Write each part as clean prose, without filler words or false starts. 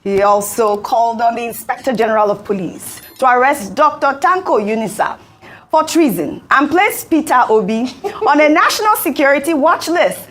He also called on the Inspector General of Police to arrest Dr. Tanko Yunusa for treason and place Peter Obi on a national security watch list.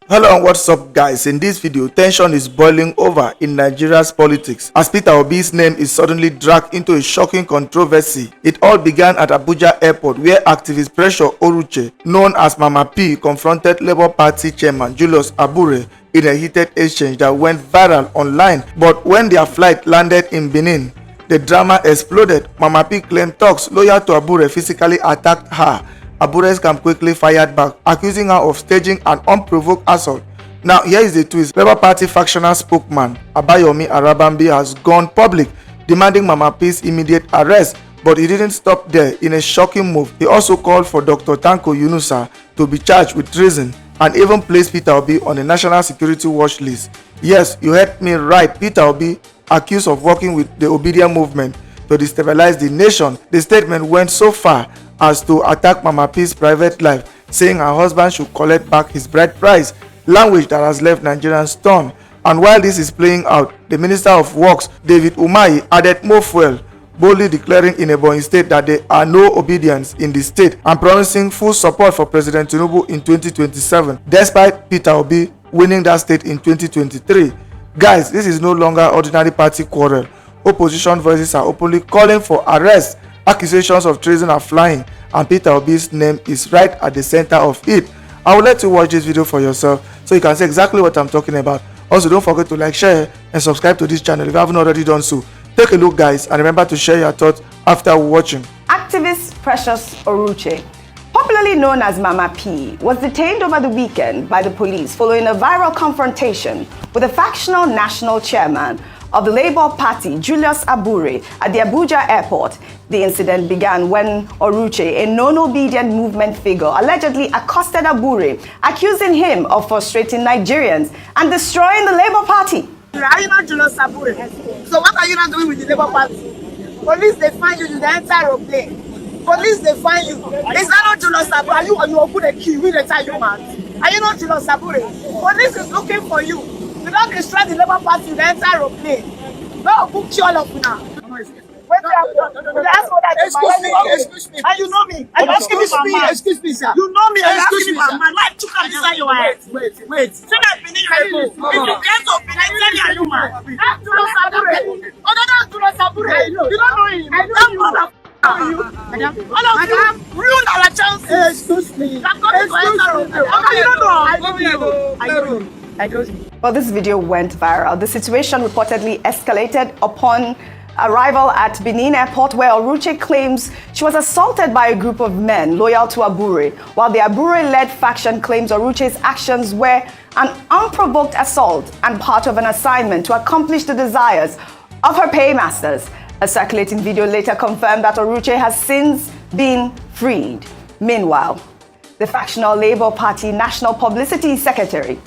Hello and what's up, guys? In this video, tension is boiling over in Nigeria's politics as Peter Obi's name is suddenly dragged into a shocking controversy. It all began at Abuja Airport, where activist Pressure Oruche, known as Mama P, confronted Labour Party chairman Julius Abure in a heated exchange that went viral online. But when their flight landed in Benin, the drama exploded. Mama P claimed thugs loyal to Abure physically attacked her. Abure's camp quickly fired back, accusing her of staging an unprovoked assault. Now, here is the twist. Labour Party factional spokesman Abayomi Arabambi has gone public, demanding Mama P's immediate arrest. But he didn't stop there. In a shocking move, he also called for Dr. Tanko Yunusa to be charged with treason and even placed Peter Obi on a national security watch list. Yes, you heard me right. Peter Obi, accused of working with the Obidient movement to destabilize the nation. The statement went so far as to attack Mama P's private life, saying her husband should collect back his bride price, language that has left Nigerians stunned. And while this is playing out, the Minister of Works, David Umahi, added more fuel, boldly declaring in Ebonyi State that there are no Obidients in the state and promising full support for President Tinubu in 2027, despite Peter Obi winning that state in 2023. Guys, this is no longer ordinary party quarrel. Opposition voices are openly calling for arrest. Accusations of treason are flying, and Peter Obi's name is right at the center of it. I will let you watch this video for yourself so you can see exactly what I'm talking about. Also, don't forget to like, share, and subscribe to this channel if you haven't already done so. Take a look, guys, and remember to share your thoughts after watching. Activist Precious Oruche, popularly known as Mama P, was detained over the weekend by the police following a viral confrontation with the factional national chairman of the Labour Party, Julius Abure, at the Abuja airport. The incident began when Oruche, a non-obedient movement figure, allegedly accosted Abure, accusing him of frustrating Nigerians and destroying the Labour Party. Are you not Julius Abure? So what are you not doing with the Labour Party? Police, they find you in the entire aeroplane. Police, they find you. Is that not Julius Abure? Are you open a key with the entire human? Are you not Julius Abure? Police is looking for you. You don't destroy the Labour Party in the entire aeroplane. No, book you all up now. Excuse me. And you know me. Excuse me, sir. You know me. Excuse me, sir. My life took up inside your head. Wait. So that Benin people. If you get to Benin, tell me a human. That's Julius Abure. Oh, no, that's Julius Abure. You don't know him. That brother. All of you ruin our chances. Excuse me. You don't know. I don't know. Well, this video went viral. The situation reportedly escalated upon arrival at Benin Airport, where Oruche claims she was assaulted by a group of men loyal to Abure, while the Abure-led faction claims Oruche's actions were an unprovoked assault and part of an assignment to accomplish the desires of her paymasters. A circulating video later confirmed that Oruche has since been freed. Meanwhile, the factional Labour Party National Publicity Secretary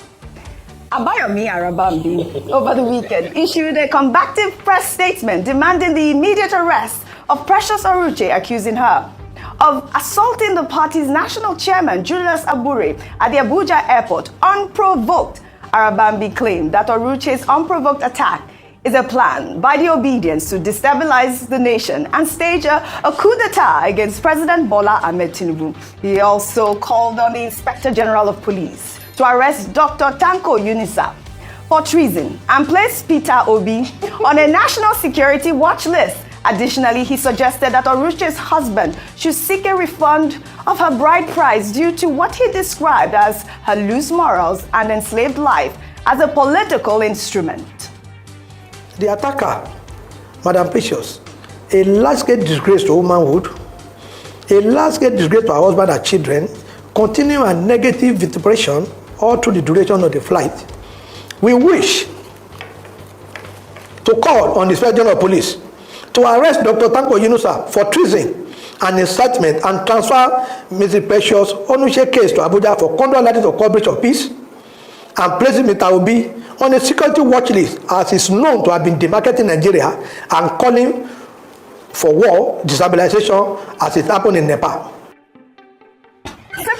Abayomi Arabambi over the weekend issued a combative press statement demanding the immediate arrest of Precious Oruche, accusing her of assaulting the party's national chairman Julius Abure at the Abuja airport unprovoked. Arabambi claimed that Oruche's unprovoked attack is a plan by the Obedients to destabilize the nation and stage a coup d'etat against President Bola Ahmed Tinubu. He also called on the Inspector General of Police to arrest Dr. Tanko Yunusa for treason and place Peter Obi on a national security watch list. Additionally, he suggested that Oruche's husband should seek a refund of her bride price due to what he described as her loose morals and enslaved life as a political instrument. The attacker, Madam Precious, a large-scale disgrace to womanhood, a large-scale disgrace to her husband and children, continuing a negative vituperation all through the duration of the flight. We wish to call on the Inspector General of Police to arrest Dr. Tanko Yunusa for treason and incitement and transfer Mrs. Precious Onuche case to Abuja for conduct of coverage of peace and placing Mr. Obi on a security watch list as is known to have been demarcating Nigeria and calling for war, destabilization as it happened in Nepal.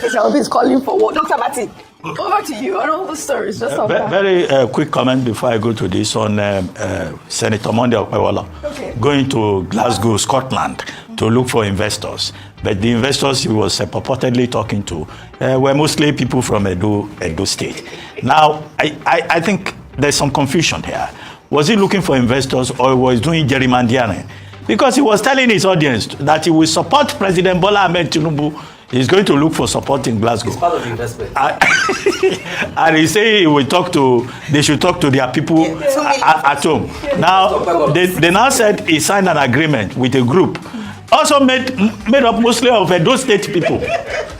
Peter Obi is calling for war. Dr. Bati, Over to you on all the stories. Just very quick comment before I go to this on Senator Monday Okpewolo going to Glasgow, Scotland to look for investors. But the investors he was purportedly talking to were mostly people from Edo State. Now, I think there's some confusion here. Was he looking for investors or was he doing gerrymandering? Because he was telling his audience that he will support President Bola Ahmed Tinubu. He's going to look for support in Glasgow. It's part of the investment. And he say they should talk to their people at home. Now, they now said he signed an agreement with a group, also made up mostly of Edo State people,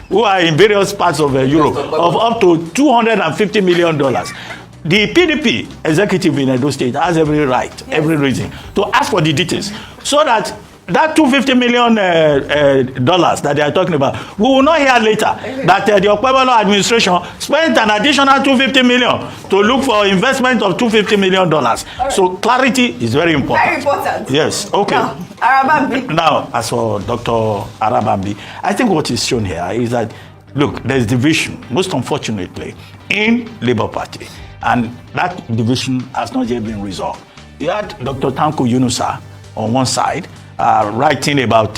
who are in various parts of Europe, of up to $250 million. The PDP executive in Edo State has every right, every reason to ask for the details, so that $250 million that they are talking about, we will not hear later that the Okpebolo administration spent an additional $250 million to look for investment of $250 million. Right. So clarity is very important. Very important. Yes. Okay. Now, Arabambi. Now, as for Dr. Arabambi, I think what is shown here is that, look, there's division, most unfortunately, in Labour Party. And that division has not yet been resolved. You had Dr. Tanko Yunusa on one side, writing about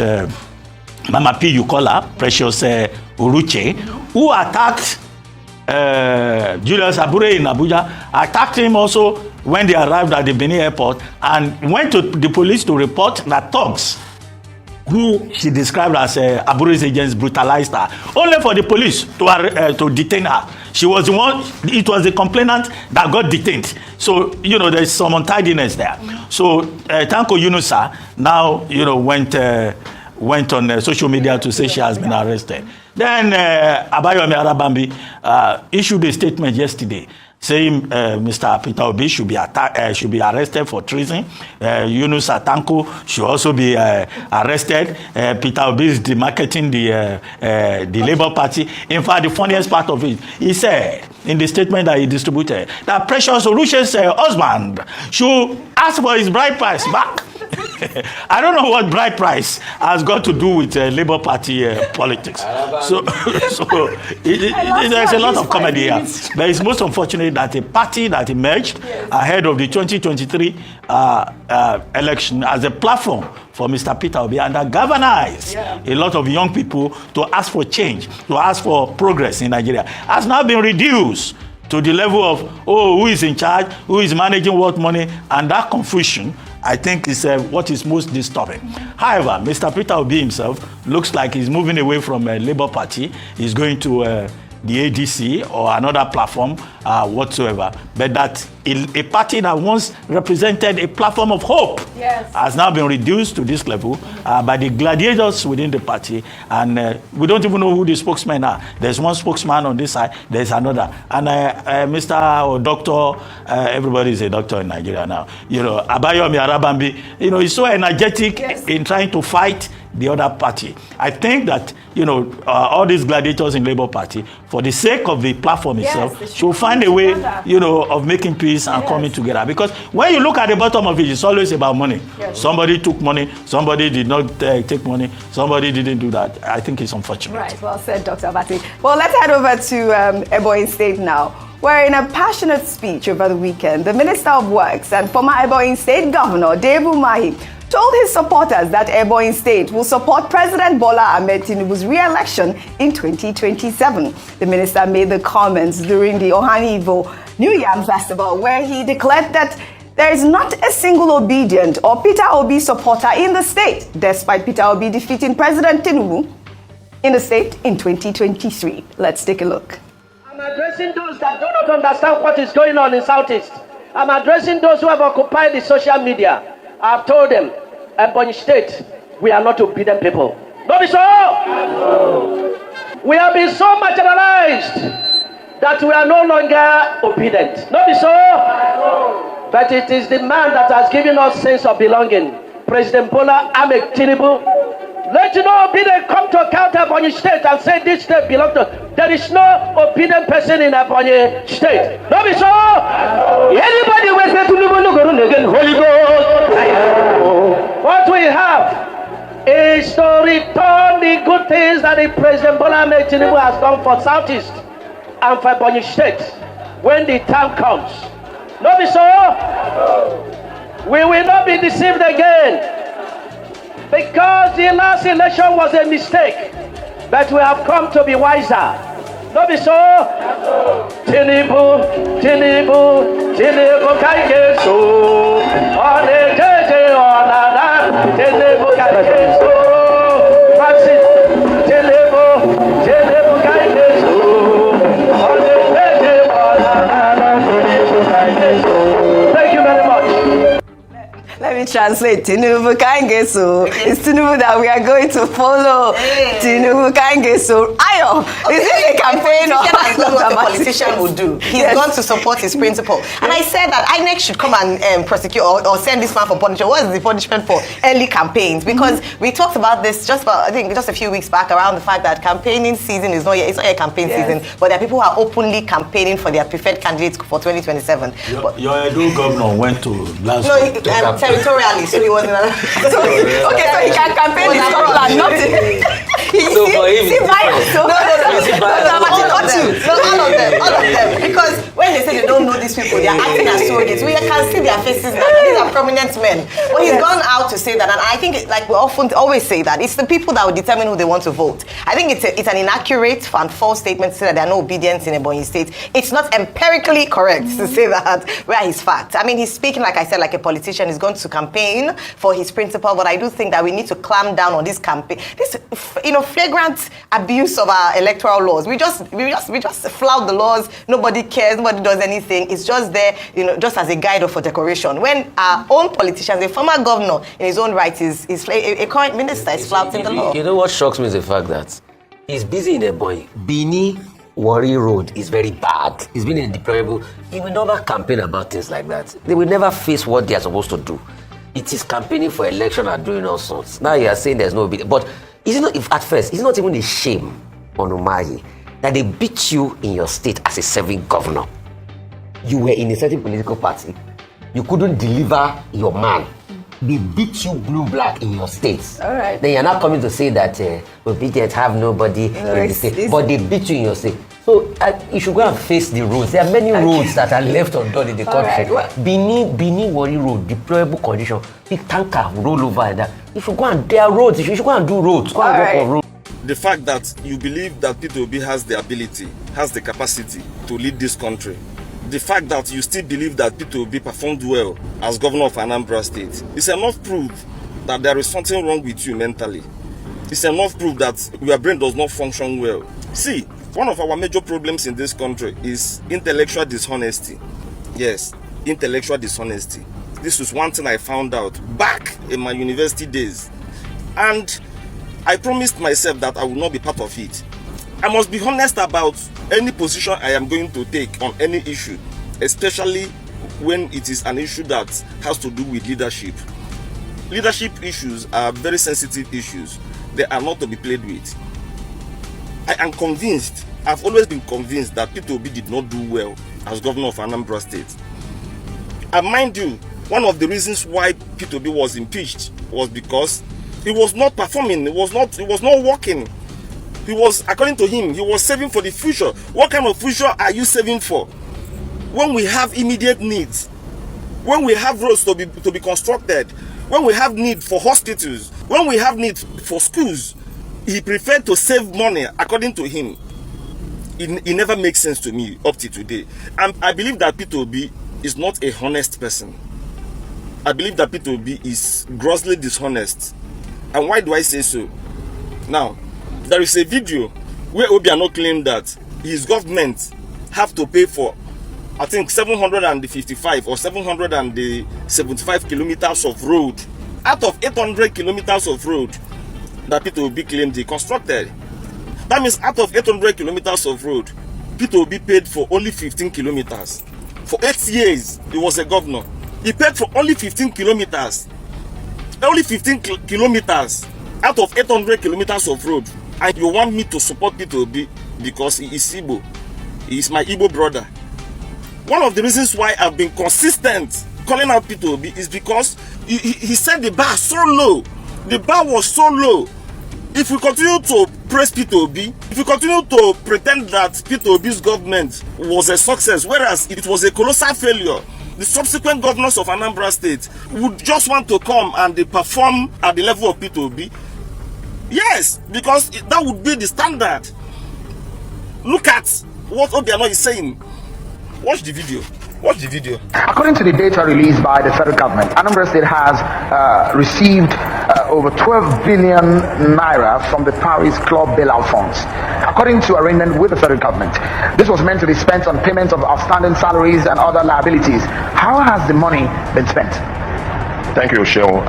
Mama P. Yukola, Precious Uruche, who attacked Julius Abure in Abuja, attacked him also when they arrived at the Benin airport, and went to the police to report that thugs, who she described as Abure's agents, brutalized her, only for the police to detain her. She was the one, it was the complainant that got detained. So, there's some untidiness there. So, Tanko Yunusa now, went on social media to say she has been arrested. Then Abayomi Arabambi issued a statement yesterday saying Mr. Peter Obi should be arrested for treason. Yunus Tanko should also be arrested. Peter Obi is demarketing the Labour Party. In fact, the funniest part of it, he said in the statement that he distributed that Precious Oluse's husband should ask for his bride price back. I don't know what bride price has got to do with Labour Party politics. So there's a lot of comedy here. But it's most unfortunate that a party that emerged ahead of the 2023 election as a platform for Mr. Peter Obi and that galvanized a lot of young people to ask for change, to ask for progress in Nigeria, has now been reduced to the level of, who is in charge, who is managing what money, and that confusion, I think, is what is most disturbing. However, Mr. Peter Obi himself looks like he's moving away from Labour Party. He's going to the ADC or another platform whatsoever. But that a party that once represented a platform of hope has now been reduced to this level by the gladiators within the party. And we don't even know who the spokesmen are. There's one spokesman on this side, there's another. And Mr. or Doctor, everybody is a doctor in Nigeria now. Abayomi Arabambi, he's so energetic in trying to fight the other party. I think that, all these gladiators in Labour Party, for the sake of the platform itself, should find a way, of making peace and coming together. Because when you look at the bottom of it, it's always about money. Somebody took money, somebody did not take money, somebody didn't do that. I think it's unfortunate. Right, well said, Dr. Abati. Well, let's head over to Ebonyi State now, where in a passionate speech over the weekend, the Minister of Works and former Ebonyi State Governor David Umahi told his supporters that Ebonyi State will support President Bola Ahmed Tinubu's re-election in 2027. The minister made the comments during the Ohanivo New Yam Festival, where he declared that there is not a single Obidient or Peter Obi supporter in the state, despite Peter Obi defeating President Tinubu in the state in 2023. Let's take a look. I'm addressing those that do not understand what is going on in Southeast. I'm addressing those who have occupied the social media. I've told them, Ebonyi State, we are not obedient people. Not be so. We have been so marginalized that we are no longer obedient. Not be so. But it is the man that has given us sense of belonging. President Bola Ahmed Tinubu. Let you know obedient come to account Ebonyi State and say this state belongs to. There is no obedient person in Ebonyi State. Not be so. Anybody who says Tinubu no go again, Holy Ghost. What we have is to return the good things that the President Bola Ahmed Tinubu has done for Southeast. and for Ebonyi State when the time comes. No be so? We will not be deceived again, because the last election was a mistake, but we have come to be wiser. No be so? Tinubu, Tinubu, Tinubu Kaigeso, on a JJ on a Tinubu Kaigeso, Francis, Tinubu, Tinubu Kaigeso, on a JJ on a Tinubu Kaigeso. Thank you very much. Let me translate. Tinubu Kangeso. It's Tinubu that we are going to follow. Tinubu Kangeso. Ayo, is this a campaign or what a politician would do? He's gone to support his principle. And I said that INEC should come and prosecute or send this man for punishment. What is the punishment for early campaigns? Because we talked about this I think just a few weeks back around the fact that campaigning season is not yet, it's not yet campaign season, but there are people who are openly campaiging for their preferred candidates for 2027. Your Edo governor went to last No, territorially, so he was in a... so he can campaign in Scotland, not in... So for him, all of them. Because when they say they don't know these people, they are acting as surrogates. We can see their faces now. These are prominent men. But he's gone out to say that, and I think, like we often always say that, it's the people that will determine who they want to vote. I think it's an inaccurate and false statement to say that there are no Obedients in Ebonyi State. It's not empirically correct to say that where he's fact. I mean, he's speaking, like I said, like a politician. He's going to campaign for his principle, but I do think that we need to clamp down on this campaign. This, flagrant abuse of our electoral laws. We just flout the laws. Nobody cares. Nobody does anything. It's just there, just as a guide or for decoration. When our own politicians, a former governor in his own right, is a current minister is flouting the law. You know what shocks me is the fact that he's busy in Ebonyi. Bini Wari Road is very bad. He's been in deplorable. He will never campaign about things like that. They will never face what they are supposed to do. It is campaigning for election and doing all sorts. Now you are saying there's no bid, but is it not? If at first, it's not even a shame on Umahi that they beat you in your state as a serving governor. You were in a certain political party. You couldn't deliver your man. They beat you blue-black in your states. All right. Then you're not coming to say that Obidient have nobody in the state, but they beat you in your state. So you should go and face the roads. There are many roads that are left undone in the country. Right. Bini Wari Road, deplorable condition. Big tanker roll over and that. You should go and there are roads. You should go and do roads. Go and work on roads. The fact that you believe that Peter Obi has the ability, has the capacity to lead this country, the fact that you still believe that Peter Obi performed well as governor of Anambra State is enough proof that there is something wrong with you mentally. It's enough proof that your brain does not function well. See, one of our major problems in this country is intellectual dishonesty. Yes, intellectual dishonesty. This is one thing I found out back in my university days. And I promised myself that I will not be part of it. I must be honest about any position I am going to take on any issue, especially when it is an issue that has to do with leadership. Leadership issues are very sensitive issues. They are not to be played with. I am convinced, I've always been convinced that Peter Obi did not do well as governor of Anambra State. And mind you, one of the reasons why Peter Obi was impeached was because he was not performing, he was not working. He was, according to him, he was saving for the future. What kind of future are you saving for? When we have immediate needs, when we have roads to be constructed, when we have need for hospitals, when we have need for schools, he preferred to save money, according to him. It never makes sense to me up to today. And I believe that Peter Obi is not a honest person. I believe that Peter Obi is grossly dishonest. And why do I say so? Now, there is a video where Obiano claimed that his government have to pay for, I think, 755 or 775 kilometers of road out of 800 kilometers of road that Peter Obi claimed he constructed. That means out of 800 kilometers of road, Peter Obi paid for only 15 kilometers. For 8 years, he was a governor. He paid for only 15 kilometers. Only 15 kilometers out of 800 kilometers of road. And you want me to support Peter Obi because he is Igbo. He is my Igbo brother. One of the reasons why I've been consistent calling out Peter Obi is because he set the bar so low. The bar was so low. If we continue to praise Peter Obi, if you continue to pretend that Peter Obi's government was a success, whereas it was a colossal failure, the subsequent governors of Anambra State would just want to come and they perform at the level of Peter Obi. Yes, because that would be the standard. Look at what Obiano is saying. Watch the video. Watch the video. According to the data released by the federal government, Anambra State has received over 12 billion naira from the Paris Club bailout funds. According to arrangement with the federal government, this was meant to be spent on payment of outstanding salaries and other liabilities. How has the money been spent? Thank you, Sheon.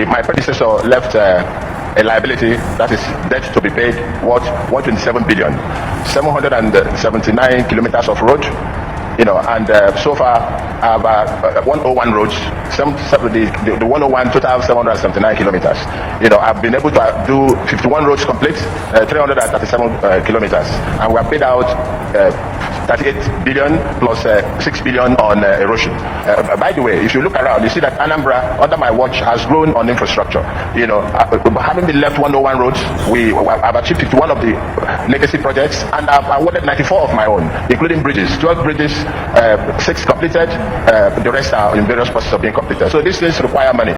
My predecessor left a liability, that is debt to be paid, worth 127 billion, 779 kilometers of road, and so far I have 101 roads, the 101 total 779 kilometers. I've been able to do 51 roads complete, 337 kilometers, and we have paid out 38 billion plus 6 billion on erosion. By the way, if you look around, you see that Anambra, under my watch, has grown on infrastructure. Having been left 101 roads, I've achieved 51 of the legacy projects, and I've awarded 94 of my own, including bridges, 12 bridges, 6 completed, the rest are in various processes of being completed. So these things require money.